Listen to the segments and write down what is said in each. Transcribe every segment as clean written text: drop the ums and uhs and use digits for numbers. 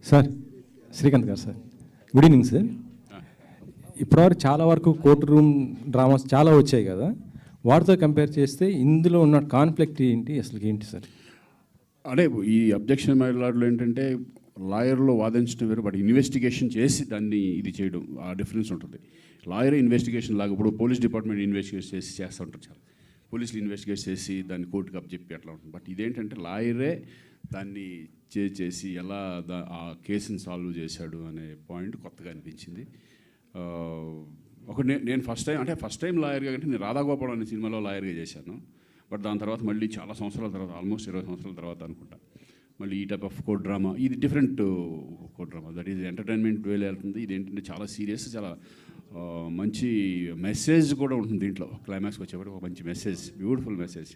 Sir Srikanth గారు sir, good evening sir. ఇప్పటివరకు చాలా వరకు కోర్టు రూమ్ డ్రామాస్ చాలా వచ్చాయి కదా, వాటితో కంపేర్ చేస్తే ఇందులో ఉన్న కాన్ఫ్లిక్ట్ ఏంటి, అసలు ఏంటి సార్? అంటే ఈ అబ్జెక్షన్ మైలాడ్లో ఏంటంటే లాయర్లో వాదించడం వేరు, బట్ ఇన్వెస్టిగేషన్ చేసి దాన్ని ఇది చేయడం ఆ డిఫరెన్స్ ఉంటుంది. లాయర్ ఇన్వెస్టిగేషన్ లాగా ఇప్పుడు పోలీస్ డిపార్ట్మెంట్ ఇన్వెస్టిగేట్ చేస్తూ ఉంటారు, చాలా పోలీసులు ఇన్వెస్టిగేట్ చేసి దాన్ని కోర్టుకి అప్పచెప్పి అట్లా ఉంటుంది. బట్ ఇదేంటంటే లాయరే దాన్ని చేసి ఎలా ఆ కేసుని సాల్వ్ చేశాడు అనే పాయింట్ కొత్తగా అనిపించింది. నేను ఫస్ట్ టైం లాయర్గా అంటే నేను రాధాగోపాల్ అనే సినిమాలో లాయర్గా చేశాను. బట్ దాని తర్వాత మళ్ళీ చాలా సంవత్సరాల తర్వాత, ఆల్మోస్ట్ 20 సంవత్సరాల తర్వాత అనుకుంటా, మళ్ళీ ఈ టైప్ ఆఫ్ కోర్ట్ డ్రామా. ఇది different court drama, that is entertainment వేలో వెళ్తుంది. ఇది ఏంటంటే చాలా సీరియస్, చాలా మంచి మెసేజ్ కూడా ఉంటుంది దీంట్లో. క్లైమాక్స్కి వచ్చేప్పటికి ఒక మంచి మెసేజ్, బ్యూటిఫుల్ మెసేజ్,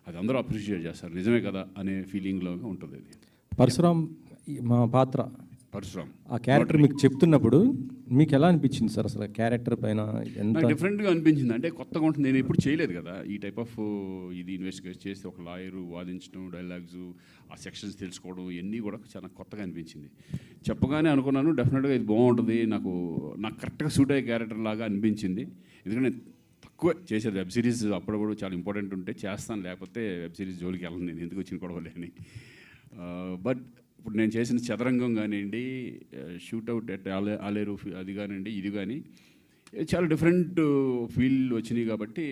అది అందరూ అప్రిషియేట్ చేస్తారు, నిజమే కదా అనే ఫీలింగ్లో ఉంటుంది. ఇది పరశురామ్ మా పాత్ర, పరశురామ్ ఆ క్యారెక్టర్ మీకు చెప్తున్నప్పుడు మీకు ఎలా అనిపించింది సార్? అసలు క్యారెక్టర్ పైన ఎంత డిఫరెంట్గా అనిపించింది, అంటే కొత్తగా ఉంటుంది. నేను ఎప్పుడు చేయలేదు కదా ఈ టైప్ ఆఫ్ ఇది ఇన్వెస్టిగేట్ చేసి ఒక లాయరు వాదించడం, డైలాగ్స్, ఆ సెక్షన్స్ తెలుసుకోవడం, ఇవన్నీ కూడా చాలా కొత్తగా అనిపించింది. చెప్పగానే అనుకున్నాను డెఫినెట్గా ఇది బాగుంటుంది, నాకు కరెక్ట్గా సూట్ అయ్యే క్యారెక్టర్ లాగా అనిపించింది. ఎందుకంటే తక్కువ చేసేది వెబ్ సిరీస్, అప్పుడప్పుడు చాలా ఇంపార్టెంట్ ఉంటే చేస్తాను, లేకపోతే వెబ్ సిరీస్ జోలికి వెళ్ళను నేను, ఎందుకు వచ్చిన గొడవలే అని. బట్ ఇప్పుడు నేను చేసిన చదరంగం కానివ్వండి, షూట్అవుట్ ఎట్ ఆలేరు అది కానివ్వండి, ఇది కానీ చాలా డిఫరెంట్ ఫీల్ వచ్చినాయి. కాబట్టి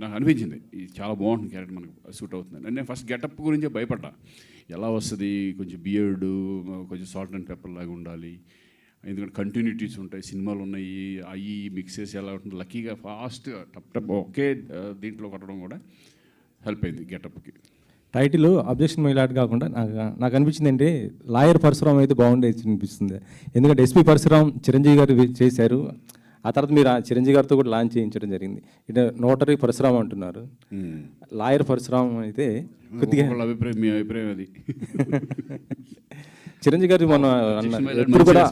నాకు అనిపించింది ఇది చాలా బాగుంటుంది, క్యారెక్టర్ మనకు సూట్ అవుతుంది. అంటే నేను ఫస్ట్ గెటప్ గురించే భయపడ్డా, ఎలా వస్తుంది, కొంచెం బియర్డు, కొంచెం సాల్ట్ అండ్ పెప్పర్ లాగా ఉండాలి, ఎందుకంటే కంటిన్యూటీస్ ఉంటాయి, సినిమాలు ఉన్నాయి, అవి మిక్సెస్ ఎలా ఉంటుంది. లక్కీగా ఫాస్ట్గా టప్ ఒకే దీంట్లో కొట్టడం కూడా హెల్ప్ అయింది గెటప్కి. టైటిల్ అబ్జెక్షన్ మైలాడ్ కాకుండా నాకు అనిపించింది అంటే లాయర్ పరశురామ్ అయితే బాగుండేది అనిపిస్తుంది. ఎందుకంటే ఎస్పీ పరశురామ్ చిరంజీవి గారు చేశారు, ఆ తర్వాత మీరు ఆ చిరంజీవి గారితో కూడా లాంచ్ చేయించడం జరిగింది. ఇటు నోటరీ పరశురామ్ అంటున్నారు, లాయర్ పరశురామ్ అయితే కొద్దిగా అభిప్రాయం, మీ అభిప్రాయం అది. చిరంజీవి గారు మన ఎప్పుడు కూడా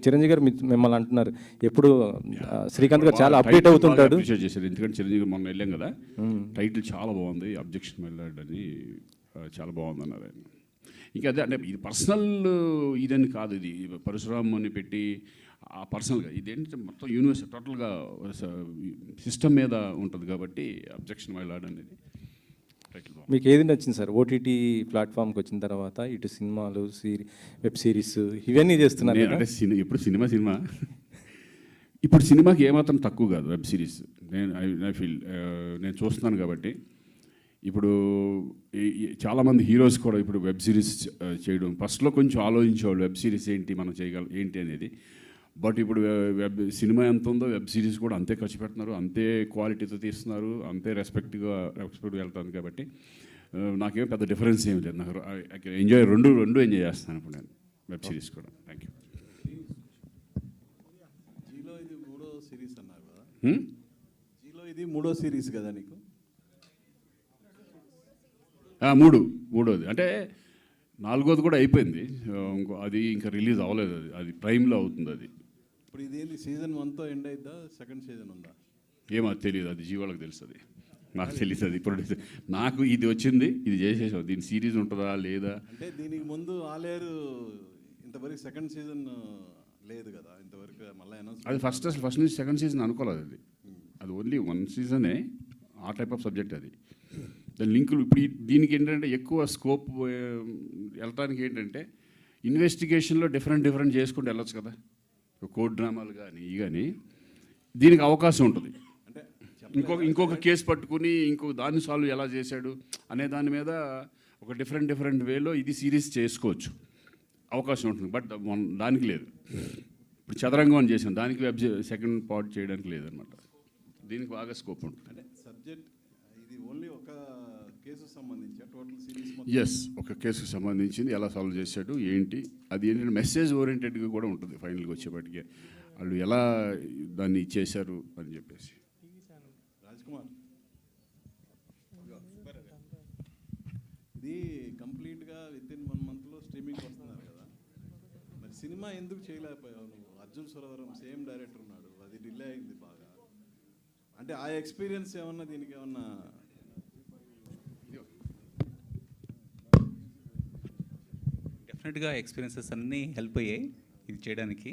చిరంజీవి గారు మిమ్మల్ని అంటున్నారు ఎప్పుడు, శ్రీకాంత్ గారు చాలా అప్డేట్ అవుతుంటాడు. చేశారు, ఎందుకంటే చిరంజీవి గారు మొన్న వెళ్ళాం కదా, టైటిల్ చాలా బాగుంది, అబ్జెక్షన్ మైలాడ్ అని చాలా బాగుంది అన్నారు ఆయన. ఇంకా అదే అంటే ఇది పర్సనల్ ఇదని కాదు, ఇది పరశురామ్ అని పెట్టి ఆ పర్సనల్గా ఇదేంటంటే మొత్తం యూనివర్స్ టోటల్గా సిస్టమ్ మీద ఉంటుంది కాబట్టి అబ్జెక్షన్ మైలాడ్ అనేది. మీకు ఏది నచ్చింది సార్ ఓటీటీ ప్లాట్ఫామ్కి వచ్చిన తర్వాత? ఇటు సినిమాలు, వెబ్ సిరీస్ ఇవన్నీ చేస్తున్నారు అంటే ఎప్పుడు సినిమా ఇప్పుడు సినిమాకి ఏమాత్రం తక్కువ కాదు వెబ్ సిరీస్. ఐ ఫీల్ నేను చూస్తున్నాను కాబట్టి. ఇప్పుడు చాలామంది హీరోస్ కూడా ఇప్పుడు వెబ్ సిరీస్ చేయడం, ఫస్ట్లో కొంచెం ఆలోచించేవాళ్ళు వెబ్ సిరీస్ ఏంటి, మనం చేయగలం ఏంటి అనేది. బట్ ఇప్పుడు సినిమా ఎంత ఉందో వెబ్ సిరీస్ కూడా అంతే ఖర్చు పెడుతున్నారు, అంతే క్వాలిటీతో తీస్తున్నారు, అంతే రెస్పెక్ట్గా వెళ్తుంది. కాబట్టి నాకేం పెద్ద డిఫరెన్స్ ఏమి లేదు, నాకు ఎంజాయ్ రెండు ఎంజాయ్ చేస్తాను ఇప్పుడు నేను వెబ్ సిరీస్ కూడా. Thank you. జీలో ఇది మూడో సిరీస్ అన్నారు కదా, జీలో ఇది మూడో సిరీస్ కదా నీకు? మూడోది అంటే నాలుగోది కూడా అయిపోయింది, అది ఇంకా రిలీజ్ అవ్వలేదు, అది ప్రైమ్లో అవుతుంది. అది ఇప్పుడు ఇది సీజన్ 1తో ఎండ్ అయిద్దా, సెకండ్ సీజన్ ఉందా? ఏమో తెలియదు, అది జీవాళ్ళకి తెలుస్తుంది, నాకు తెలియదు. అది ప్రొడ్యూసర్ నాకు ఇది వచ్చింది, ఇది చేసేసాం, దీని సిరీస్ ఉంటుందా లేదా అంటే దీనికి ముందు ఆలేరు ఇంతవరకు సెకండ్ సీజన్ లేదు కదా ఇంతవరకు, మళ్ళీ అనౌన్స్. అది ఫస్ట్ నుంచి సెకండ్ సీజన్ అనుకోలేదు, అది ఓన్లీ 1 సీజనే, ఆ టైప్ ఆఫ్ సబ్జెక్ట్ అది. దాని లింకులు ఇప్పుడు దీనికి ఏంటంటే ఎక్కువ స్కోప్ వెళ్ళటానికి ఏంటంటే ఇన్వెస్టిగేషన్లో డిఫరెంట్ చేసుకుంటూ వెళ్ళొచ్చు కదా, కోర్ట్ డ్రామాలు కానీ ఇవి కానీ, దీనికి అవకాశం ఉంటుంది. అంటే ఇంకొక కేసు పట్టుకుని ఇంకొక దాన్ని సాల్వ్ ఎలా చేశాడు అనే దాని మీద ఒక డిఫరెంట్ వేలో ఇది సిరీస్ చేసుకోవచ్చు, అవకాశం ఉంటుంది. బట్ దానికి లేదు. ఇప్పుడు చదరంగం అని చేసాం, దానికి సెకండ్ పార్ట్ చేయడానికి లేదనమాట, దీనికి బాగా స్కోప్ ఉంటుంది. అంటే సబ్జెక్ట్ ఇది ఓన్లీ ఒక కేసుకు సంబంధించి టోటల్ సిరీస్? ఎస్, ఒక కేసుకు సంబంధించింది, ఎలా సాల్వ్ చేశాడు ఏంటి, అది ఏంటంటే మెసేజ్ ఓరియంటెడ్గా కూడా ఉంటుంది. ఫైనల్గా వచ్చేప్పటికే వాళ్ళు ఎలా దాన్ని ఇచ్చేశారు అని చెప్పేసి. రాజ్కుమార్, ఇది కంప్లీట్గా వితిన్ 1 monthలో స్ట్రీమింగ్ వస్తున్నారు కదా, మరి సినిమా ఎందుకు చేయలేకపోయావు నువ్వు? అర్జున్ సురవరం సేమ్ డైరెక్టర్ ఉన్నాడు, అది డిలే అయింది బాగా. అంటే ఆ ఎక్స్పీరియన్స్ ఏమన్నా దీనికి ఏమన్నా? డెఫినెట్గా ఎక్స్పీరియన్సెస్ అన్నీ హెల్ప్ అయ్యాయి ఇది చేయడానికి.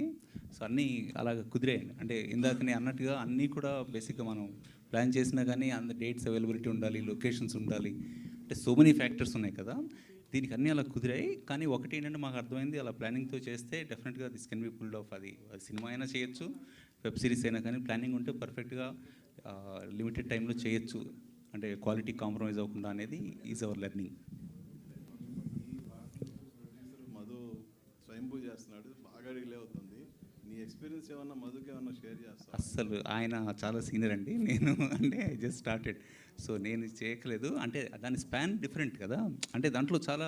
సో అన్నీ అలాగ కుదిరాయి. అంటే ఇందాక నేను అన్నట్టుగా అన్నీ కూడా బేసిక్గా మనం ప్లాన్ చేసినా కానీ అంత డేట్స్ అవైలబిలిటీ ఉండాలి, లొకేషన్స్ ఉండాలి, అంటే సో మెనీ ఫ్యాక్టర్స్ ఉన్నాయి కదా. దీనికి అన్నీ అలా కుదిరాయి. కానీ ఒకటి ఏంటంటే మాకు అర్థమైంది, అలా ప్లానింగ్తో చేస్తే డెఫినెట్గా this can be pulled off. అది సినిమా అయినా చేయొచ్చు, వెబ్ సిరీస్ అయినా, కానీ ప్లానింగ్ ఉంటే పర్ఫెక్ట్గా లిమిటెడ్ టైంలో చేయొచ్చు. అంటే క్వాలిటీ కాంప్రమైజ్ అవ్వకుండా అనేది ఈజ్ అవర్ లెర్నింగ్. మధు స్వయంభూ చేస్తున్నాడు, బాగా డిలే అవుతుంది. నీ ఎక్స్పీరియన్స్ ఏమన్నా మధుకి ఏమన్నా షేర్ చేస్తా? అస్సలు ఆయన చాలా సీనియర్ అండి. నేను అంటే జస్ట్ స్టార్టెడ్, సో నేను చేయట్లేదు. అంటే దాని స్పాన్ డిఫరెంట్ కదా, అంటే దాంట్లో చాలా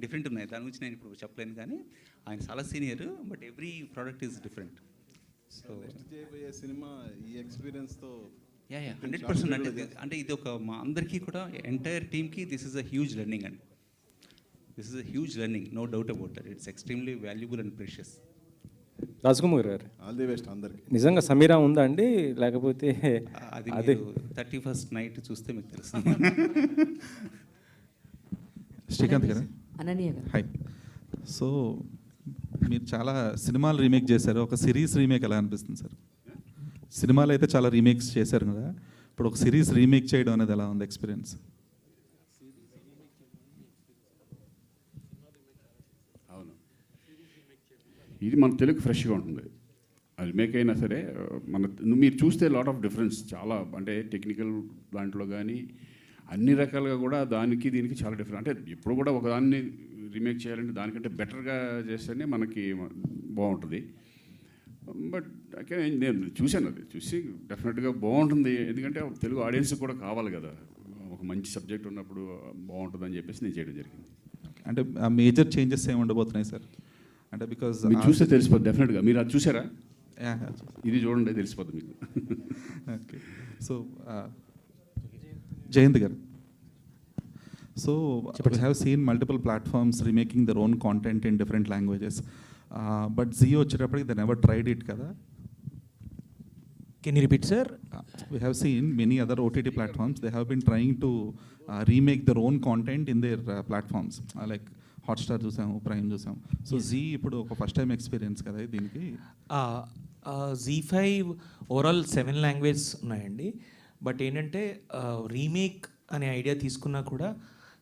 డిఫరెంట్ ఉన్నాయి. దాని గురించి నేను ఇప్పుడు చెప్పలేను, కానీ ఆయన చాలా senior, but every product is different. So next చేయబోయే సినిమా ఈ ఎక్స్పీరియన్స్తో 100%. అంటే ఇది ఒక మా అందరికీ కూడా ఎంటైర్ టీమ్కి this is a huge learning అండి. This is a huge learning, no doubt about that. It's extremely valuable and precious. Rajakumar గారు, ఆల్ ది బెస్ట్ అందరికి. నిజంగా సమీరా ఉందా అండి, లేకపోతే అది అదే 31st నైట్ చూస్తే మీకు తెలుసు. శ్రీకాంత్ గారు, అనన్య గారు. హాయ్. సో మీరు చాలా సినిమాలు రీమేక్ చేశారు, ఒక సిరీస్ రీమేక్ ఎలా అనిపిస్తుంది సార్? సినిమాలు అయితే చాలా రీమేక్స్ చేశారు కదా, ఇప్పుడు ఒక సిరీస్ రీమేక్ చేయడం అనేది ఎలా ఉంది ఎక్స్పీరియన్స్? అవును, ఇది మన తెలుగు ఫ్రెష్గా ఉంటుంది. అది మేక్ అయినా సరే మీరు చూస్తే లాట్ ఆఫ్ డిఫరెన్స్ చాలా, అంటే టెక్నికల్ దాంట్లో కానీ అన్ని రకాలుగా కూడా దానికి దీనికి చాలా డిఫరెంట్. అంటే ఇప్పుడు కూడా ఒకదాన్ని రీమేక్ చేయాలంటే దానికంటే బెటర్గా చేస్తేనే మనకి బాగుంటుంది. బట్ నేను చూశాను, అది చూసి డెఫినెట్గా బాగుంటుంది. ఎందుకంటే తెలుగు ఆడియన్స్ కూడా కావాలి కదా, ఒక మంచి సబ్జెక్ట్ ఉన్నప్పుడు బాగుంటుందని చెప్పేసి నేను చేయడం జరిగింది. అంటే మేజర్ చేంజెస్ ఏమి ఉండబోతున్నాయి సార్? అంటే బికాజ్ మీరు చూస్తే తెలిసిపోద్ది డెఫినెట్గా. మీరు అది చూసారా? ఇది చూడండి, తెలిసిపోద్ది మీకు. ఓకే. సో జయంత్ గారు, so we have seen multiple platforms remaking their own content in different languages, but Zee వచ్చేటప్పటికి they never tried it కదా. Can you repeat, sir? We have seen many other OTT platforms, they have been trying to remake their own content in their platforms, like Hotstar చూసాము, prime చూసాము. So Zee ఇప్పుడు ఒక first time experience కదా దీనికి. Z5 overall 7 languages ఉన్నాయండి. But ఏంటంటే remake అనే idea తీసుకున్నా కూడా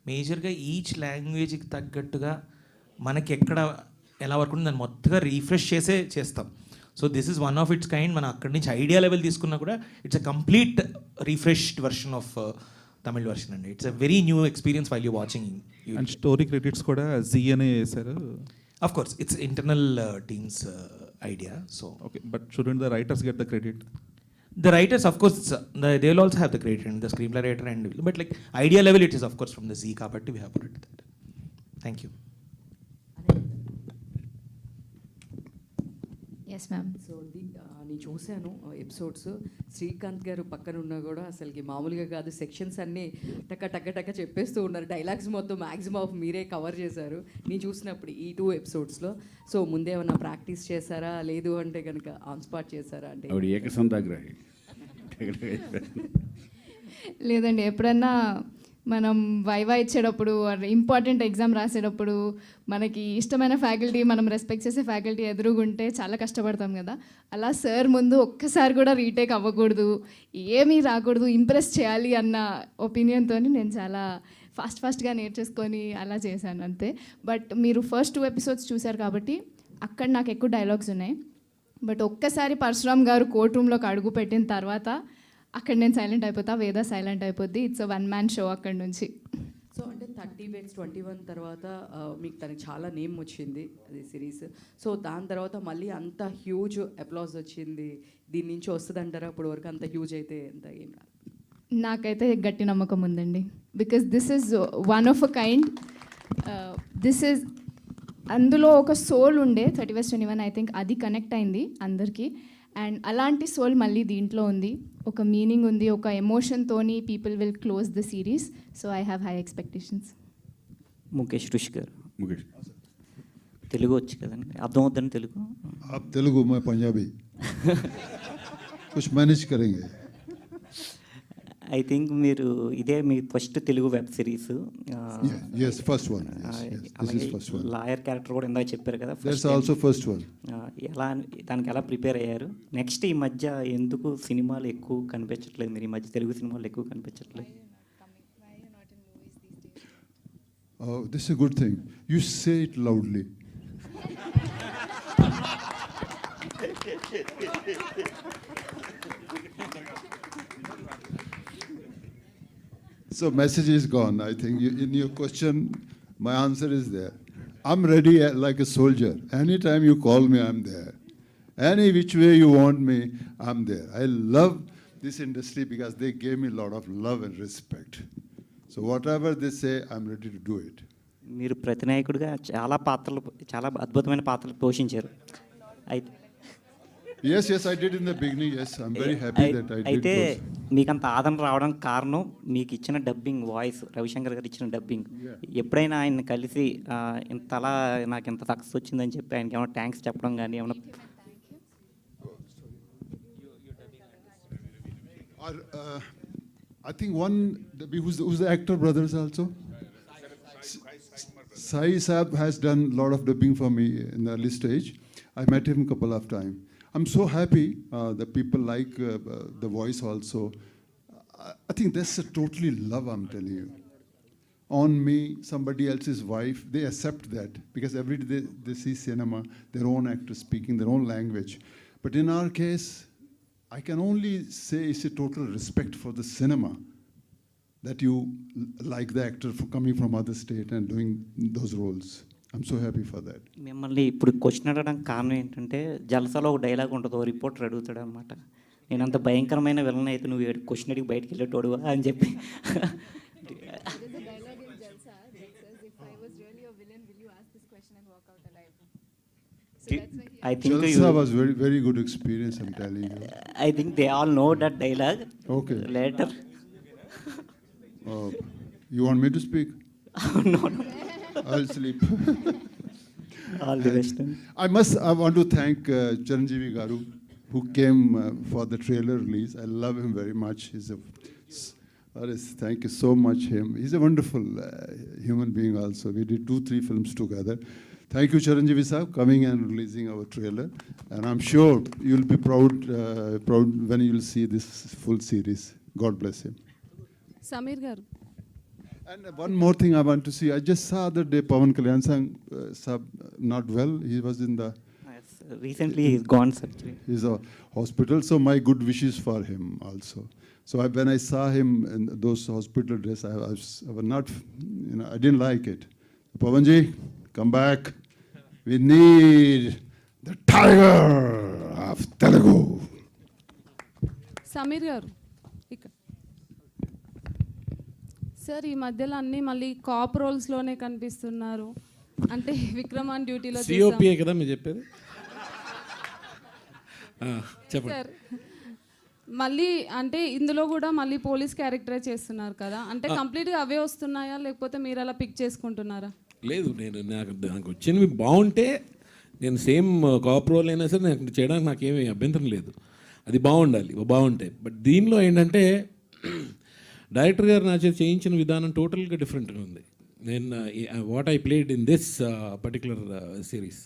మేజర్గా ఈచ్ లాంగ్వేజ్కి తగ్గట్టుగా మనకి ఎక్కడ ఎలా వర్క్ ఉంటుంది దాన్ని మొత్తగా రీఫ్రెష్ చేస్తాం. So this is one of its kind. మనం అక్కడి నుంచి ఐడియా లెవెల్ తీసుకున్నా కూడా it's a complete refreshed version of Tamil version అండి. It's a very new experience while you watching. And story credits కూడా Zee అనే వేశారు. Of course, it's internal team's idea. So Okay, but shouldn't the writers get the credit? the writers, of course, they will also have the credit, and the screenplay writer, and but like idea level, it is of course from the Z kabatti we have put it that. Thank you. Yes ma'am. So నేను చూశాను episodes. Srikanth గారు పక్కన ఉన్నా కూడా అసలుకి మామూలుగా కాదు, sections అన్నీ టక్క టక్క టక్క చెప్పేస్తూ ఉన్నారు. డైలాగ్స్ మొత్తం మ్యాక్సిమం ఆఫ్ మీరే కవర్ చేశారు నేను చూసినప్పుడు ఈ 2 ఎపిసోడ్స్లో. సో ముందే ఏమన్నా ప్రాక్టీస్ చేశారా, లేదు అంటే కనుక ఆన్ స్పాట్ చేశారా? అంటే ఆవిడ ఏకసంతాగ్రహి. లేదండి, ఎప్పుడన్నా మనం వైవా ఇచ్చేటప్పుడు ఇంపార్టెంట్ ఎగ్జామ్ రాసేటప్పుడు మనకి ఇష్టమైన ఫ్యాకల్టీ, మనం రెస్పెక్ట్ చేసే ఫ్యాకల్టీ ఎదురుగుంటే చాలా కష్టపడతాం కదా. అలా సార్ ముందు ఒక్కసారి కూడా రీటేక్ అవ్వకూడదు, ఏమీ రాకూడదు, ఇంప్రెస్ చేయాలి అన్న ఒపీనియన్తో నేను చాలా ఫాస్ట్గా నేర్చేసుకొని అలా చేశాను అంతే. బట్ మీరు ఫస్ట్ 2 ఎపిసోడ్స్ చూశారు కాబట్టి అక్కడ నాకు ఎక్కువ డైలాగ్స్ ఉన్నాయి. బట్ ఒక్కసారి పరశురామ్ గారు కోర్ట్ రూమ్లోకి అడుగు పెట్టిన తర్వాత అక్కడ నేను సైలెంట్ అయిపోతా, వేద సైలెంట్ అయిపోద్ది. ఇట్స్ అ 1-man షో అక్కడ నుంచి. సో అంటే 30 Bets 21 తర్వాత మీకు తనకి చాలా నేమ్ వచ్చింది అది సిరీస్. సో దాని తర్వాత మళ్ళీ అంత హ్యూజ్ అప్లాజ్ వచ్చింది. దీని నుంచి వస్తుంది అంటారా? అప్పటి వరకు అంత హ్యూజ్ అయితే ఎంత ఏం రాదు. నాకైతే గట్టి నమ్మకం ఉందండి. Because this is one of a kind. This is అందులో ఒక సోల్ ఉండే 30 Bets 21 ఐ థింక్ అది కనెక్ట్ అయింది అందరికీ. అండ్ అలాంటి సోల్ మళ్ళీ దీంట్లో ఉంది, ఒక మీనింగ్ ఉంది, ఒక ఎమోషన్తోని people will close the series. So I have high expectations. Mukesh Rishi గారు, ముఖేష్ తెలుగు వచ్చు కదండి, అర్థం అవుతుందని తెలుగు. आप तेलुगु, मैं पंजाबी. कुछ मैनेज करेंगे. ఐ థింక్ మీరు ఇదే మీ first Telugu web series. Yes, first one. Yes. This is first one. Lawyer character కూడా ఇందాక చెప్పారు కదా. That's also first one. ఎలా దానికి ఎలా ప్రిపేర్ అయ్యారు? నెక్స్ట్ ఈ మధ్య ఎందుకు సినిమాలు ఎక్కువ కనిపించట్లేదు, మీరు ఈ మధ్య తెలుగు సినిమాలు ఎక్కువ కనిపించట్లేదు? This is a good thing. You say it loudly. So message is gone. I think in your question, my answer is there. I'm ready like a soldier. Anytime you call me, I'm there. Any which way you want me, I'm there. I love this industry because they gave me a lot of love and respect. So whatever they say, I'm ready to do it. మీరు ప్రతినాయకుడిగా చాలా అద్భుతమైన పాత్రలు పోషించారు. అయితే Yes, I did in the beginning. Yes, I'm very happy that I did అయితే those. మీకు అంత ఆదరణ రావడానికి కారణం మీకు ఇచ్చిన డబ్బింగ్ వాయిస్, రవిశంకర్ గారు ఇచ్చిన డబ్బింగ్. ఎప్పుడైనా ఆయన కలిసి ఇంతలా నాకు ఇంత సక్సెస్ వచ్చిందని చెప్పి ఆయనకి ఏమైనా థ్యాంక్స్ చెప్పడం కానీ ఏమైనా? I think who's the actor brothers also? Sai Saab has done a lot of dubbing for me in the early stage. I met him a couple of times. I'm so happy that people like the voice also. I think that's a totally love, I'm telling you. On me, somebody else's wife, they accept that because every day they see cinema, their own actors speaking their own language. But in our case, I can only say it's a total respect for the cinema that you like the actor for coming from other state and doing those roles. I'm so happy for that. మిమ్మల్ని ఇప్పుడు question అడగడానికి కారణం ఏంటంటే, జలసాలో ఒక dialogue ఉంటుంది, reporter అడుగుతాడు అనమాట, నేను అంత భయంకరమైన విలన్ అయితే నువ్వు క్వశ్చన్ అడిగి బయటకు వెళ్ళేటోడు అని చెప్పి. I think Jalsa was very, very good experience, I'm telling you. I think they all know that dialogue. Okay. Later. You want me to speak? No. I'll sleep. All the best. I want to thank Chiranjeevi Garu, who came for the trailer release. I love him very much. Thank you so much, him. He's a wonderful human being also. We did 2-3 films together. Thank you, Chiranjeevi Saab, coming and releasing our trailer. And I'm sure you'll be proud when you'll see this full series. God bless him. Samir Garu. And one more thing I want to see. I just saw the day Pawan Kalyan Saab not well. He was in the... Yes, recently he's gone surgery. He's a hospital, so my good wishes for him also. So when I saw him in those hospital dress, I was not, I didn't like it. Pawanji, come back. We need the tiger of Telugu. Samir Garu. Sir, ఈ మధ్యలో అన్నీ మళ్ళీ cap రోల్స్లోనే కనిపిస్తున్నారు. అంటే విక్రమాన్ డ్యూటీలో COPA కదా మీరు చెప్పేది. చెప్పండి సార్. మళ్ళీ అంటే ఇందులో కూడా మళ్ళీ పోలీస్ క్యారెక్టరే చేస్తున్నారు కదా, అంటే కంప్లీట్గా అవే వస్తున్నాయా లేకపోతే మీరు అలా పిక్ చేసుకుంటున్నారా? లేదు, నాకు వచ్చినవి బాగుంటే నేను సేమ్ కాప్ రోల్ అయినా సరే నాకు చేయడానికి నాకేమీ అభ్యంతరం లేదు. అది బాగుంటాయి. బట్ దీనిలో ఏంటంటే డైరెక్టర్ గారు నా చేత చేయించిన విధానం టోటల్గా డిఫరెంట్గా ఉంది. నేను what I played in this particular series,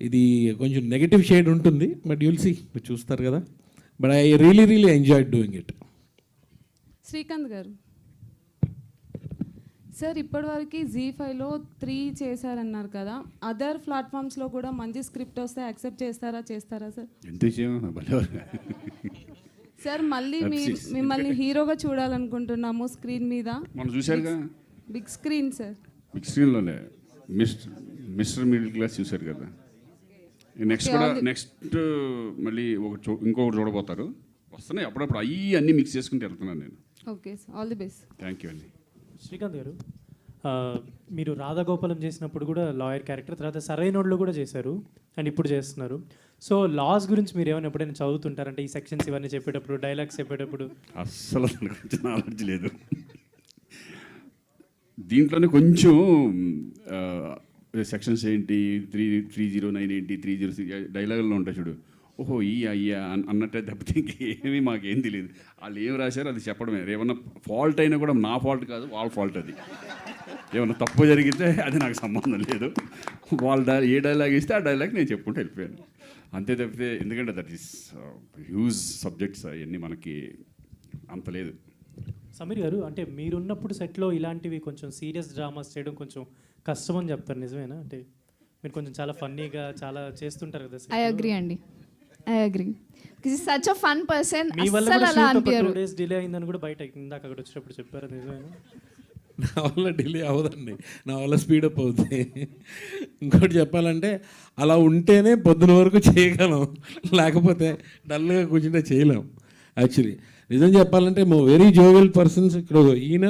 ఇది కొంచెం నెగటివ్ షేడ్ ఉంటుంది. బట్ యుల్ సీ, మీరు చూస్తారు కదా. But I really enjoyed doing it. Srikanth గారు సార్, ఇప్పటివరకు ZEE5లో 3 చేశారన్నారు కదా, అదర్ ప్లాట్ఫామ్స్లో కూడా మంచి స్క్రిప్ట్ వస్తే యాక్సెప్ట్ చేస్తారా సార్? సార్, మళ్ళీ మిమ్మల్ని హీరోగా చూడాలనుకుంటున్నాము స్క్రీన్ మీద. మనం చూశారుగా, బిగ్ స్క్రీన్ సార్. బిగ్ స్క్రీన్లోనే మిస్టర్ మిడిల్ క్లాస్ చూశారు కదా. నెక్స్ట్ మళ్ళీ ఇంకొకటి చూడబోతారు. వస్తున్నాయి అప్పుడప్పుడు, అన్నీ మిక్స్ చేసుకుంటూ వెళ్తున్నాను నేను. Okay sir, all the best. Thank you అండి. శ్రీకాంత్ గారు, మీరు రాధాగోపాలం చేసినప్పుడు కూడా లాయర్ క్యారెక్టర్, తర్వాత సరైనోడ్లో కూడా చేశారు అండ్ ఇప్పుడు చేస్తున్నారు. సో లాస్ గురించి మీరు ఏమైనా ఎప్పుడైనా చదువుతుంటారంటే ఈ సెక్షన్స్ ఇవన్నీ చెప్పేటప్పుడు, డైలాగ్స్ చెప్పేటప్పుడు? అస్సలు దాని గురించి నాలెడ్జ్ లేదు. దీంట్లోనే కొంచెం సెక్షన్స్ ఏంటి, 309 ఏంటి, 306 డైలాగుల్లో ఉంటాయి చూడు, ఓహో ఈ అయ్యా అన్నట్టే తప్పితే ఇంకేమీ మాకేం తెలియదు. వాళ్ళు ఏం రాశారో అది చెప్పడమే. ఏమన్నా ఫాల్ట్ అయినా కూడా నా ఫాల్ట్ కాదు, వాళ్ళ ఫాల్ట్ అది. ఏమన్నా తప్పు జరిగితే అది నాకు సంబంధం లేదు. వాళ్ళు ఏ డైలాగ్ ఇస్తే ఆ డైలాగ్ నేను చెప్పుకుంటూ వెళ్ళిపోయాను అంతే తప్పితే. ఎందుకంటే దట్ ఈస్ హ్యూజ్ సబ్జెక్ట్స్, అవన్నీ మనకి అంత లేదు. సమీర్ గారు, అంటే మీరున్నప్పుడు సెట్లో ఇలాంటివి కొంచెం సీరియస్ డ్రామాస్ చేయడం కొంచెం కష్టం అని చెప్తారు, నిజమేనా? అంటే మీరు కొంచెం చాలా ఫన్నీగా చాలా చేస్తుంటారు కదా. ఐ అగ్రీ అండి, I agree. Because such a fun person. మీ వల్ల అస్సలు అలా అనిపించరు. 2 days డిలే అయిందని కూడా బయట ఇందాక అక్కడ వచ్చేటప్పుడు చెప్పారు, నిజమేనా? నా వల్ల డిలే అవ్వదండి, నా వల్ల స్పీడప్ అవుతుంది. ఇంకోటి చెప్పాలంటే అలా ఉంటేనే పొద్దున వరకు చేయగలం, లేకపోతే డల్గా కూర్చుంటే చేయలేం. యాక్చువల్లీ నిజం చెప్పాలంటే వెరీ జోవియల్ పర్సన్స్ ఇక్కడ ఈయన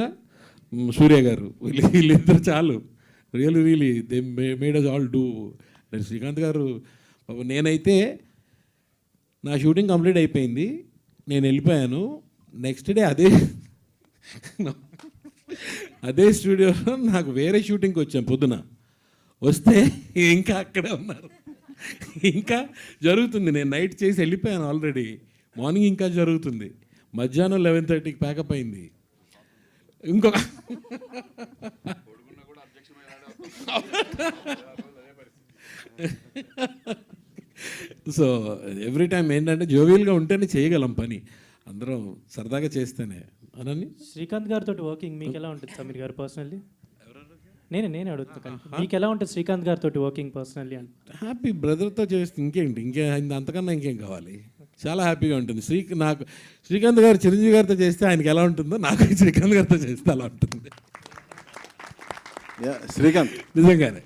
సూర్య గారు, వీళ్ళిద్దరు చాలు. Really they made us all do. Srikanth garu, నేనైతే నా షూటింగ్ కంప్లీట్ అయిపోయింది, నేను వెళ్ళిపోయాను. నెక్స్ట్ డే అదే స్టూడియోలో నాకు వేరే షూటింగ్కి వచ్చాను. పొద్దున వస్తే ఇంకా అక్కడే ఉన్నారు, ఇంకా జరుగుతుంది. నేను నైట్ చేసి వెళ్ళిపోయాను ఆల్రెడీ, మార్నింగ్ ఇంకా జరుగుతుంది. మధ్యాహ్నం 11:30కి ప్యాకప్ అయింది. ఇంకొక సో ఎవ్రీ టైం ఏంటంటే జోవియల్గా ఉంటేనే చేయగలం పని, అందరం సరదాగా చేస్తేనే. అనని శ్రీకాంత్ గారితో వర్కింగ్ మీకు ఎలా ఉంటుంది సమీర్ గారు పర్సనల్లీ? నేనే అడుగుతాను, మీకు ఎలా ఉంటుంది శ్రీకాంత్ గారితో వర్కింగ్ పర్సనల్లీ? అంటే హ్యాపీ, బ్రదర్తో చేస్తే ఇంకేంటి, అంతకన్నా ఇంకేం కావాలి. చాలా హ్యాపీగా ఉంటుంది. నాకు శ్రీకాంత్ గారు చిరంజీవి గారితో చేస్తే ఆయనకి ఎలా ఉంటుందో నాకు శ్రీకాంత్ గారితో చేస్తే అలా ఉంటుంది. శ్రీకాంత్ నిజంగానే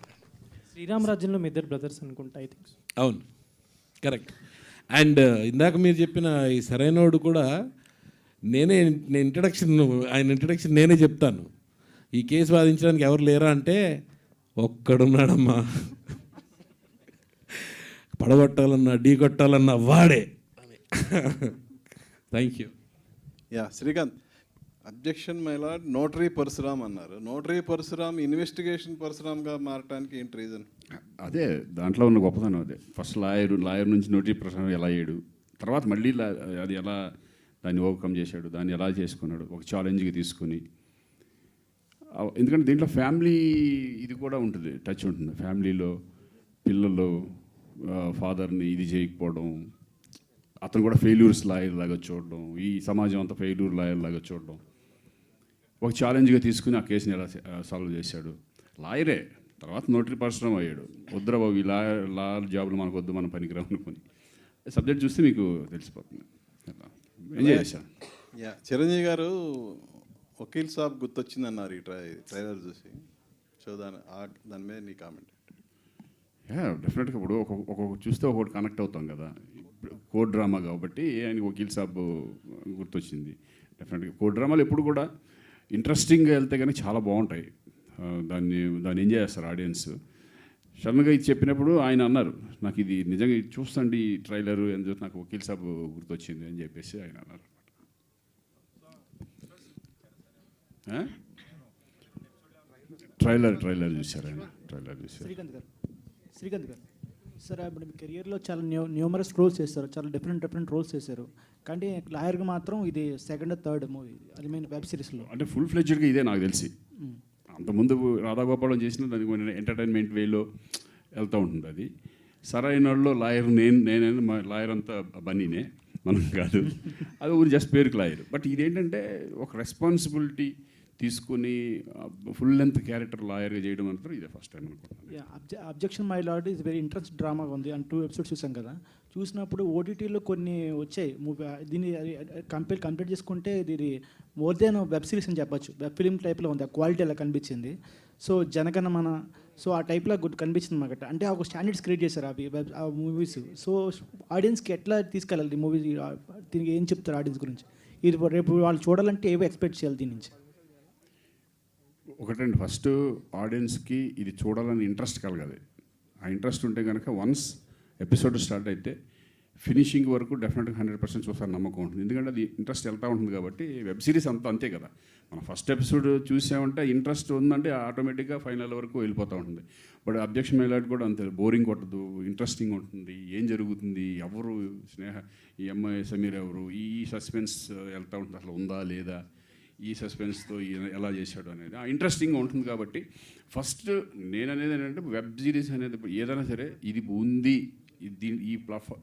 శ్రీరామ్ రాజ్యంలో మీ ఇద్దరు బ్రదర్స్ అనుకుంటా, ఐ థింక్. అవును, కరెక్ట్. అండ్ ఇందాక మీరు చెప్పిన ఈ సరైనోడు కూడా ఆయన ఇంట్రడక్షన్ నేనే చెప్తాను. ఈ కేసు వాదించడానికి ఎవరు లేరా అంటే ఒక్కడున్నాడమ్మా, పడగొట్టాలన్నా ఢీ కొట్టాలన్నా వాడే. Thank you. Srikanth, objection my lord, notary Parashuram అన్నారు. నోటరీ పరశురామ్ ఇన్వెస్టిగేషన్ పరశురామ్గా మారడానికి ఏంటి రీజన్? అదే దాంట్లో ఉన్న గొప్పతనం అదే. ఫస్ట్ లాయర్ నుంచి నోటరీ పరశురామ్ ఎలా అయ్యాడు, తర్వాత మళ్ళీ అది ఎలా దాన్ని ఓవర్కమ్ చేశాడు, దాన్ని ఎలా చేసుకున్నాడు ఒక ఛాలెంజ్గా తీసుకుని. ఎందుకంటే దీంట్లో ఫ్యామిలీ ఇది కూడా ఉంటుంది, టచ్ ఉంటుంది. ఫ్యామిలీలో పిల్లలు ఫాదర్ని ఇది చేయకపోవడం, అతను కూడా ఫెయిల్యూర్స్ లాయర్ లాగా చూడడం, ఈ సమాజం అంతా ఫెయిల్యూర్ లాయర్ లాగా చూడడం, ఒక ఛాలెంజ్గా తీసుకుని ఆ కేసుని ఎలా సాల్వ్ చేశాడు. లాయరే, తర్వాత నోటరీ పరశురామ్ అయ్యాడు. వద్దురా బాబు, ఈ లాయర్ జాబులు మనకు వద్దు, మన పనికిరావు అనుకుని. సబ్జెక్ట్ చూస్తే మీకు తెలిసిపోతుంది. ఎంజాయ్ చేశాను. చిరంజీవి గారు వకీల్ సాబ్ గుర్తొచ్చిందన్నారు ఈ ట్రైలర్ చూసి. సో దాని మీద నీ కామెంట్? డెఫినెట్గా ఇప్పుడు ఒక్కొక్క చూస్తే ఒకటి కనెక్ట్ అవుతాం కదా. కోడ్ డ్రామా కాబట్టి ఆయనకి వకీల్ సాబ్ గుర్తొచ్చింది. డెఫినెట్గా కోడ్ డ్రామాలు ఎప్పుడు కూడా ఇంట్రెస్టింగ్గా వెళ్తే కానీ చాలా బాగుంటాయి. దాన్ని ఎంజాయ్ చేస్తారు ఆడియన్స్. సడన్గా ఇది చెప్పినప్పుడు ఆయన అన్నారు, నాకు ఇది నిజంగా ఇది చూస్తండి ఈ ట్రైలర్ అని చెప్పి నాకు వకీల్ సాబ్ గుర్తొచ్చింది అని చెప్పేసి ఆయన అన్నారు. ట్రైలర్ చూశారు ఆయన, ట్రైలర్ చూశారు. శ్రీకాంత్ గారు సార్, ఇప్పుడు మీ కెరియర్లో చాలా న్యూమరస్ రోల్స్ చేస్తారు, చాలా డిఫరెంట్ రోల్స్ చేశారు. కానీ లాయర్గా మాత్రం ఇది సెకండ్ థర్డ్ మూవీ, అది మెయిన్ వెబ్ సిరీస్లో. అంటే ఫుల్ ఫ్లెడ్జ్డ్గా ఇదే నాకు తెలిసి. అంతకుముందు రాధాగోపాలం చేసిన దానికి కొన్ని ఎంటర్టైన్మెంట్ వేలో వెళ్తూ ఉంటుంది. అది సరైన వాళ్ళు లాయర్ నేనే మా లాయర్ అంతా బన్నీనే, మనం కాదు. అది ఊరు జస్ట్ పేరుకి లాయర్. బట్ ఇదేంటంటే ఒక రెస్పాన్సిబిలిటీ తీసుకుని ఫుల్ లెంత్ క్యారెక్టర్ లాయర్గా చేయడం అంటారు, ఇదే ఫస్ట్ టైం అనుకుంటున్నాను. Objection my lord is very interest డ్రామాగా ఉంది. అండ్ 2 episodes చూసాం కదా. చూసినప్పుడు ఓటీటీలో కొన్ని వచ్చాయి మూవీ, దీన్ని కంప్లీట్ చేసుకుంటే ఇది మోర్ దెన్ వెబ్ సిరీస్ అని చెప్పొచ్చు. వెబ్ ఫిలిం టైప్లో ఉంది, ఆ క్వాలిటీ అలా కనిపించింది. సో జనగణమన, సో ఆ టైప్లో కనిపించింది అనమాట. అంటే ఒక స్టాండర్డ్స్ క్రియేట్ చేశారు అవి ఆ మూవీస్. సో ఆడియన్స్కి ఎట్లా తీసుకెళ్ళాలి మూవీ, దీనికి ఏం చెప్తారు ఆడియన్స్ గురించి? ఇది రేపు వాళ్ళు చూడాలంటే ఏవో ఎక్స్పెక్ట్ చేయాలి దీని నుంచి? ఒకటండి, ఫస్ట్ ఆడియన్స్కి ఇది చూడాలని ఇంట్రెస్ట్ కలగాలి. ఆ ఇంట్రెస్ట్ ఉంటే కనుక వన్స్ ఎపిసోడ్ స్టార్ట్ అయితే ఫినిషింగ్ వరకు డెఫినెట్గా 100% చూస్తాను నమ్మకం ఉంటుంది. ఎందుకంటే అది ఇంట్రెస్ట్ వెళ్తూ ఉంటుంది కాబట్టి. వెబ్ సిరీస్ అంతా అంతే కదా, మనం ఫస్ట్ ఎపిసోడ్ చూసామంటే ఇంట్రెస్ట్ ఉందంటే ఆటోమేటిక్గా ఫైనల్ వరకు వెళ్ళిపోతూ ఉంటుంది. బట్ అబ్జెక్షన్ మైలాట్ కూడా అంతే, బోరింగ్ కొట్టదు, ఇంట్రెస్టింగ్ ఉంటుంది. ఏం జరుగుతుంది, ఎవరు స్నేహ, ఈ అమ్మాయి సమీర్ ఎవరు, ఈ సస్పెన్స్ వెళ్తూ ఉంటుంది, అసలు ఉందా లేదా, ఈ సస్పెన్స్తో ఎలా చేశాడు అనేది ఇంట్రెస్టింగ్గా ఉంటుంది. కాబట్టి ఫస్ట్ నేను అనేది ఏంటంటే వెబ్ సిరీస్ అనేది ఏదైనా సరే ఇది ఉంది, దీని ఈ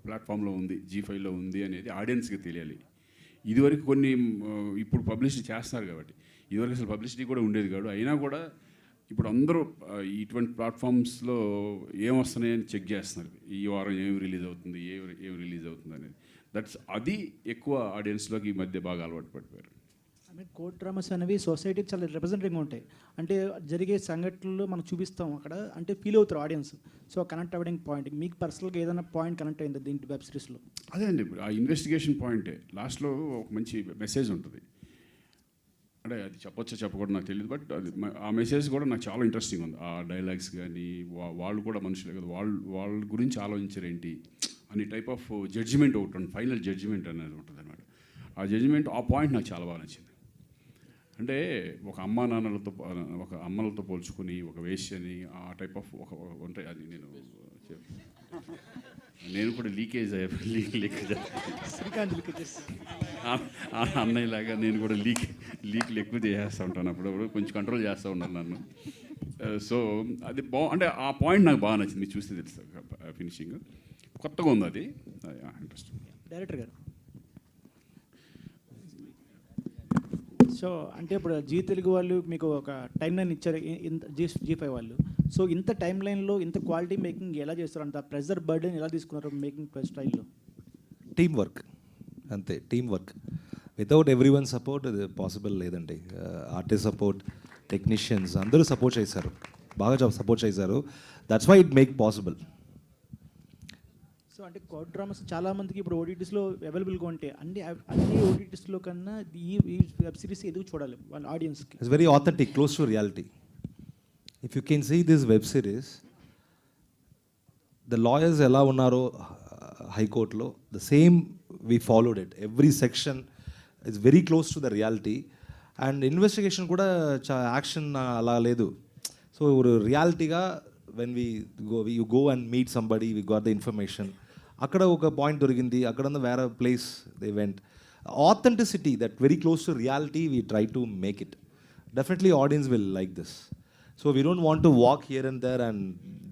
ప్లాట్ఫామ్లో ఉంది, G5లో ఉంది అనేది ఆడియన్స్కి తెలియాలి. ఇదివరకు కొన్ని ఇప్పుడు పబ్లిసిటీ చేస్తారు కాబట్టి, ఇదివరకు అసలు పబ్లిసిటీ కూడా ఉండేది కాదు. అయినా కూడా ఇప్పుడు అందరూ ఇటువంటి ప్లాట్ఫామ్స్లో ఏం వస్తున్నాయని చెక్ చేస్తున్నారు, ఈ వారం ఏం రిలీజ్ అవుతుంది, ఏం రిలీజ్ అవుతుంది అనేది. అది ఎక్కువ ఆడియన్స్లోకి ఈ మధ్య బాగా అలవాటు పడిపోయారు. ఐ మీన్ కోర్ట్ డ్రామాస్ అనేవి సొసైటీకి చాలా రిప్రజెంటేటివ్గా ఉంటాయి. అంటే జరిగే సంఘటనలు మనం చూపిస్తాం అక్కడ, అంటే ఫీల్ అవుతారు ఆడియన్స్. సో కనెక్ట్ అవ్వడానికి పాయింట్, మీకు పర్సనల్గా ఏదైనా పాయింట్ కనెక్ట్ అయింది దీంట్లో వెబ్ సిరీస్లో? అదే అండి, ఆ ఇన్వెస్టిగేషన్ పాయింటే లాస్ట్లో ఒక మంచి మెసేజ్ ఉంటుంది. అంటే అది చెప్పొచ్చో చెప్పకూడదు నాకు తెలియదు, బట్ అది ఆ మెసేజ్ కూడా నాకు చాలా ఇంట్రెస్టింగ్ ఉంది. ఆ డైలాగ్స్ కానీ వాళ్ళు కూడా మనుషులే కదా, వాళ్ళ గురించి ఆలోచించారేంటి అని టైప్ ఆఫ్ జడ్జిమెంట్ ఒకటి ఉంటుంది, ఫైనల్ జడ్జిమెంట్ అనేది ఉంటుంది అనమాట. ఆ జడ్జిమెంట్, ఆ పాయింట్ నాకు చాలా బాగా నచ్చింది. అంటే ఒక అమ్మలతో పోల్చుకుని ఒక వేశ్యని ఆ టైప్ ఆఫ్ ఒక ఉంటాయి. అది నేను కూడా లీకేజ్ అన్నయ్యలాగా నేను కూడా లీక్లు ఎక్కువ చేస్తూ ఉంటాను, అప్పుడప్పుడు కొంచెం కంట్రోల్ చేస్తూ ఉన్నాను నన్ను. సో అది అంటే ఆ పాయింట్ నాకు బాగా నచ్చింది, మీరు చూస్తే తెలుస్తుంది. ఫినిషింగ్ కొత్తగా ఉంది, అది ఇంట్రెస్టింగ్. డైరెక్టర్ గారు, సో అంటే ఇప్పుడు జీ తెలుగు వాళ్ళు మీకు ఒక టైం లైన్ ఇచ్చారు, G5 వాళ్ళు. సో ఇంత టైం లైన్లో ఇంత క్వాలిటీ మేకింగ్ ఎలా చేస్తారు, అంత ప్రెజర్ బర్డెన్ ఎలా తీసుకున్నారు మేకింగ్ స్టైల్లో? టీమ్ వర్క్ అంతే, team work. Without every one support అది పాసిబుల్ లేదండి. ఆర్టిస్ట్ సపోర్ట్, టెక్నీషియన్స్ అందరూ సపోర్ట్ చేశారు, బాగా సపోర్ట్ చేశారు. That's why it make possible. So అంటే కోర్ట్ డ్రామాస్ చాలా మందికి ఇప్పుడు ఓటీటీస్లో అవైలబుల్గా ఉంటాయి. అన్ని ఓటీటీస్లో కన్నా ఈ వెబ్ సిరీస్ ఎందుకు చూడాలి వాళ్ళ ఆడియన్స్కి? It's very authentic, close to reality. If you can see this web series, the lawyers ఎలా ఉన్నారో హైకోర్టులో, the same we followed it. Every section it's very close to the reality. And investigation కూడా action అలా లేదు. So రియాలిటీగా when you go and meet somebody, we got the information, అక్కడ ఒక point దొరికింది, అక్కడ వేరే place they went. Authenticity, that very close to reality, we try to make it. Definitely audience will like this. So we don't want to walk here and there and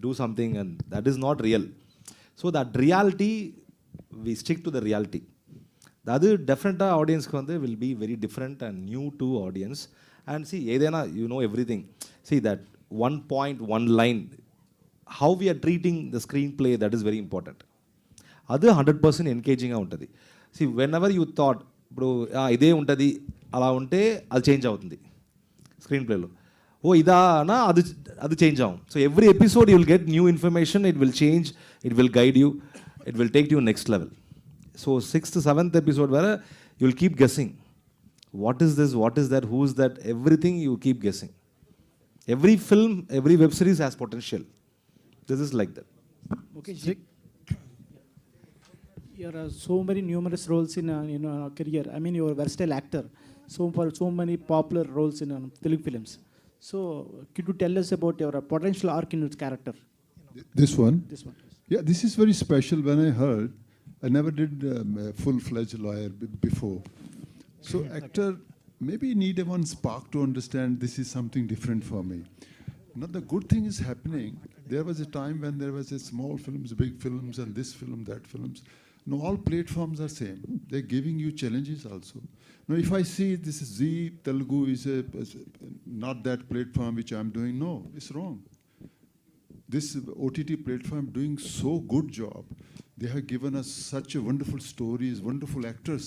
do something and that is not real. So that reality, we stick to the reality. అది డెఫినెట్గా ఆడియన్స్కి வந்து will be very different and new to audience. And see ఏదైనా you know everything, see that one point, one line, how we are treating the screenplay, that is very important. అది 100% ఎంగేజింగ్గా ఉంటుంది. See when ever you thought ఇప్పుడు ఇదే ఉంటుంది అలా ఉంటే అది change అవుతుంది స్క్రీన్ ప్లేలో. ఓ ఇదానా అది చేంజ్ అవ్వం. So every episode you will get new information, it will change, it will guide you, it will take you next level. So 6th, 7th episode వరకు you will keep guessing, what is this, what is that, who is that, everything you keep guessing. Every film, every web series has potential. This is like that. Okay, there are so many numerous roles in your career. I mean, you're a versatile actor. So many popular roles in Telugu films. So, could you tell us about your potential arc in your character? This one? This one. Yeah, this is very special. When I heard, I never did a full-fledged lawyer before. So, actor maybe need one spark to understand this is something different for me. Now the good thing is happening. There was a time when there was a small films, big films, and this film, that films. Now all platforms are same. They're giving you challenges also. Now if I see this is Zee Telugu is not that platform which I'm doing, no, it's wrong. This OTT platform doing so good job. They have given us such a wonderful stories, wonderful actors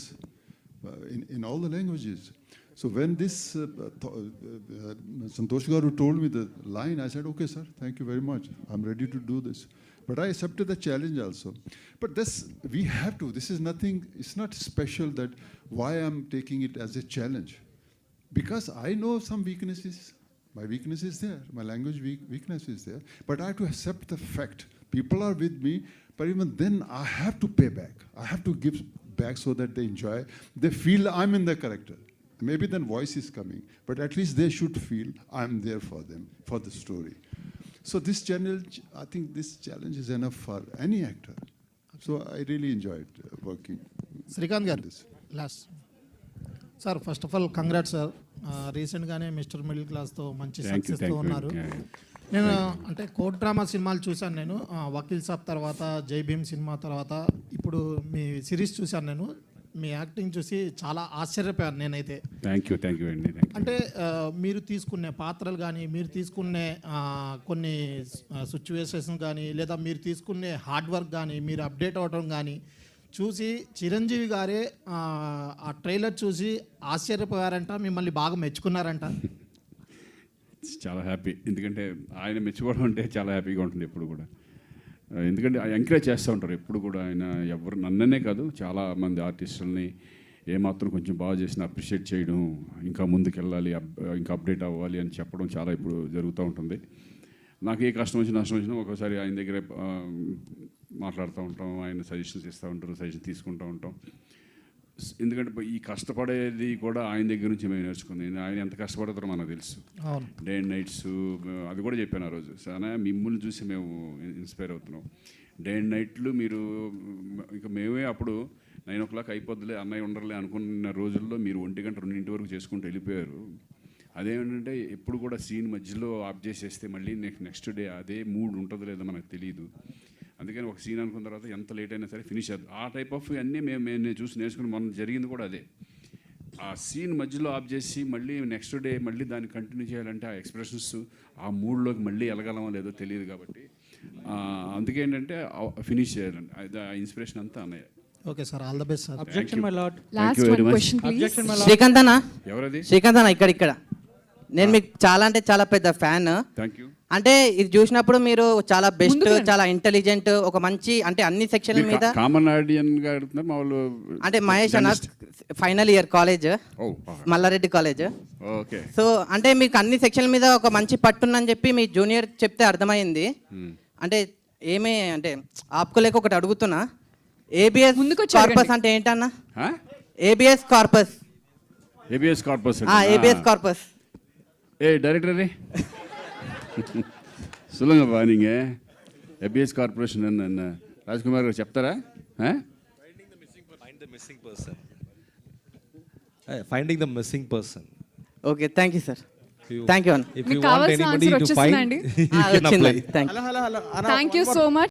in all the languages. So when this Santosh Garu told me the line, I said, okay, sir, thank you very much. I'm ready to do this. But I accepted the challenge also. But this, we have to, this is nothing, it's not special that why I'm taking it as a challenge. Because I know some weaknesses. My weakness is there. My language weakness is there. But I have to accept the fact People are with me, but even then I have to pay back. I have to give back so that they enjoy. They feel I'm in the character. Maybe then voice is coming, but at least they should feel I'm there for them, for the story. So this challenge, I think this challenge is enough for any actor. So I really enjoyed working. Srikanth గారు last sir first of all congrats sir రీసెంట్గానే Mr middle క్లాస్తో మంచి సక్సెస్తో ఉన్నారు. నేను అంటే court drama సినిమాలు చూశాను నేను, వకీల్ సాబ్ తర్వాత జై భీమ్ సినిమా తర్వాత ఇప్పుడు మీ సిరీస్ చూశాను నేను. మీ యాక్టింగ్ చూసి చాలా ఆశ్చర్యపోయాను నేనైతే. థ్యాంక్ యూ అండి. అంటే మీరు తీసుకునే పాత్రలు కానీ, మీరు తీసుకునే కొన్ని సిచ్యువేషన్స్ కానీ, లేదా మీరు తీసుకునే హార్డ్ వర్క్ కానీ, మీరు అప్డేట్ అవ్వడం కానీ చూసి చిరంజీవి గారే ఆ ట్రైలర్ చూసి ఆశ్చర్యపోయారంట, మిమ్మల్ని బాగా మెచ్చుకున్నారంట. చాలా హ్యాపీ, ఎందుకంటే ఆయన మెచ్చుకోవడం అంటే చాలా హ్యాపీగా ఉంటుంది ఎప్పుడు కూడా. ఎందుకంటే ఎంకరేజ్ చేస్తూ ఉంటారు ఎప్పుడు కూడా ఆయన. ఎవరు నన్ననే కాదు, చాలా మంది ఆర్టిస్టులని ఏమాత్రం కొంచెం బాగా చేసిన అప్రిషియేట్ చేయడం, ఇంకా ముందుకెళ్ళాలి, ఇంకా అప్డేట్ అవ్వాలి అని చెప్పడం చాలా ఇప్పుడు జరుగుతూ ఉంటుంది. నాకు ఏ కష్టం వచ్చినా నష్టం వచ్చినా ఒకసారి ఆయన దగ్గర మాట్లాడుతూ ఉంటాం, ఆయన సజెషన్స్ ఇస్తూ ఉంటారు, సజెషన్ తీసుకుంటూ ఉంటాం. ఎందుకంటే ఈ కష్టపడేది కూడా ఆయన దగ్గర నుంచి మేము నేర్చుకుంది. ఆయన ఎంత కష్టపడతారో మనకు తెలుసు. డే అండ్ నైట్స్ అది కూడా చెప్పాను ఆ రోజు. చాలా మిమ్మల్ని చూసి మేము ఇన్స్పైర్ అవుతున్నాం. డే అండ్ నైట్లు మీరు ఇంకా మేమే అప్పుడు 9 o'clock అయిపోద్దులే అన్నయ్య ఉండరులే అనుకున్న రోజుల్లో మీరు 1 గంట 2 వరకు చేసుకుంటూ వెళ్ళిపోయారు. అదేంటంటే ఎప్పుడు కూడా సీన్ మధ్యలో ఆఫ్ చేసేస్తే మళ్ళీ నెక్స్ట్ డే అదే మూడ్ ఉంటుందో లేదో మనకు తెలియదు. అందుకని ఒక సీన్ అనుకున్న తర్వాత ఎంత లేట్ అయినా సరే ఫినిష్ అవుతుంది. ఆ టైప్ ఆఫ్ అన్నీ మేము చూసి నేర్చుకుని మొన్న జరిగింది కూడా అదే. ఆ సీన్ మధ్యలో ఆఫ్ చేసి మళ్ళీ నెక్స్ట్ డే మళ్ళీ దాన్ని కంటిన్యూ చేయాలంటే ఆ ఎక్స్ప్రెషన్స్ ఆ మూడ్లోకి మళ్ళీ వెళ్ళగలమో లేదో తెలియదు. కాబట్టి అందుకే ఏంటంటే ఫినిష్ చేయాలండి. ఆ ఇన్స్పిరేషన్ అంతా అన్నయ్య. Okay sir, all the best sir. Objection my lord. Last one question please. Srikanth అన్న, ఎవరది? శ్రీకాంత్ అన్న ఇక్కడ నేను మీకు చాలా అంటే చాలా పెద్ద ఫ్యాన్. Thank you. అంటే ఇది చూసినప్పుడు మీరు చాలా బెస్ట్, చాలా ఇంటెలిజెంట్, ఒక మంచి అంటే అన్ని సెక్షన్ల మీద కామన్ ఆడియన్గా అడుగుతున్నారు మా వాళ్ళు. అంటే మహేష్ అన్న final year college, Mallareddy college. Okay. So అంటే మీకు అన్ని సెక్షన్ల మీద ఒక మంచి పట్టుందని చెప్పి మీ జూనియర్ చెప్తే అర్థమైంది. అంటే ఏమీ అంటే ఆపుకోలేక ఒకటి అడుగుతున్నా, ఏబిఎస్ కార్పస్ అంటే ఏంటన్నా? Habeas corpus. Habeas corpus. Habeas corpus. ఏ డైరెక్టర్ சொல்லுங்கப்பா நீங்கள் ஏபிஎஸ் கார்பரேஷன் என்ன ராஜ்குமார் గారు చెప్తారా? Finding the missing person. Okay, thank you sir. Thank you అన్న. If you want anybody to find, you can apply. Thank you so much.